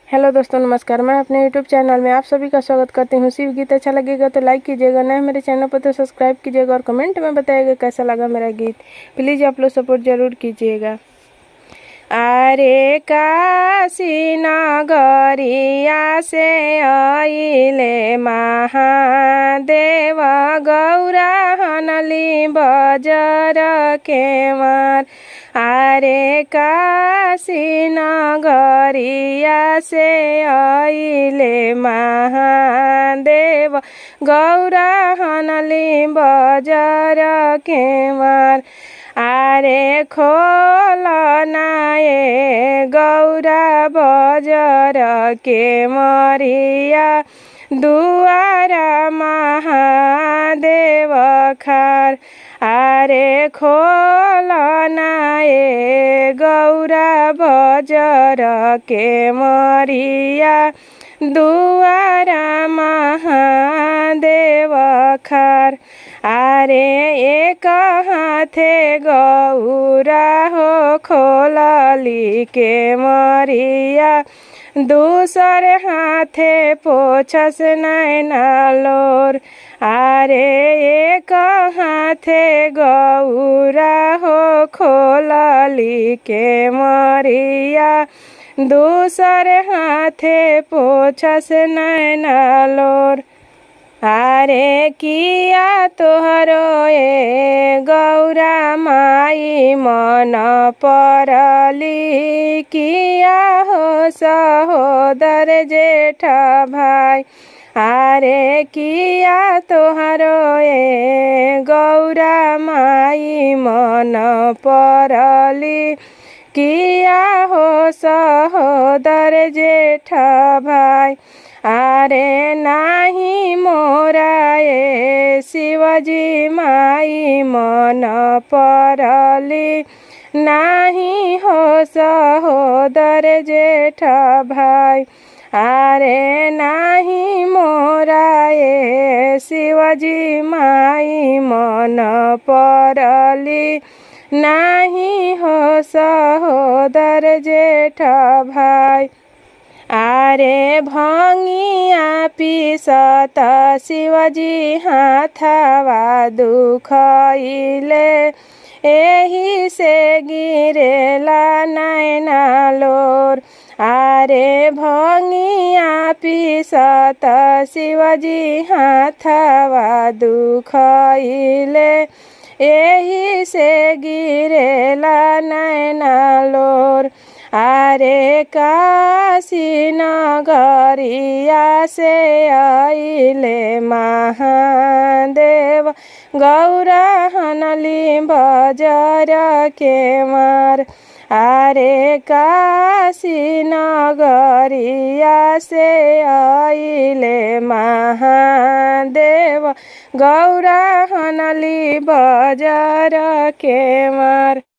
Hello दोस्तों, नमस्कार। मैं अपने यूट्यूब चैनल में आप सभी का स्वागत करती हूँ। शिव गीत अच्छा लगेगा तो लाइक कीजिएगा, नए मेरे चैनल पर तो सब्सक्राइब कीजिएगा और कमेंट में बताइएगा कैसा लगा मेरा गीत। प्लीज़ आप लोग सपोर्ट जरूर कीजिएगा। अरे काशी नगरिया से आइले महादेव, गौरा हनली बजर के मार। अरे काशी नगरिया से आइले महादेव, गौरा हनली बजर के मार। अरे खोलना ये गौरा बजर के मरिया, दुआरा महादेव खार। अरे खोलना ये गौरा बजर के मरिया, दुआरा महादेव खार। अरे एक हाथे गौरा हो खोलली के मरिया, दूसरे हाथे पोछस नैना लोर। अरे एक हाथे गौरा हो खोलली के मरिया, दूसरे हाथे पोछस नैना लोर। अरे किया तोहरो ए गौरा माई मन परली, किया हो सहोदर जेठ भाई। अरे किया तोहरो ए गौरा माई मन परली, किया हो सहोदर जेठ भाई। अरे नाही मोरा ए शिवजी माई मन परली, नाही हो सहोदर जेठ भाई। अरे नाही मोरा ए शिवजी माई मन परली, नाही हो सहोदर जेठ भाई। अरे भंगिया पिसत शिवजी हाथवा दुखइले, एही से गिरेला नैना लोर। अरे भंगिया पिसत शिवजी हाथवा दुखइले, एही से गिरेला नैना लोर। अरे काशी नगरिया से आइले महादेव, गौरा हनली बजर के मार। अरे काशी नगरिया से आइले महादेव, गौरा हनली बजर के मार।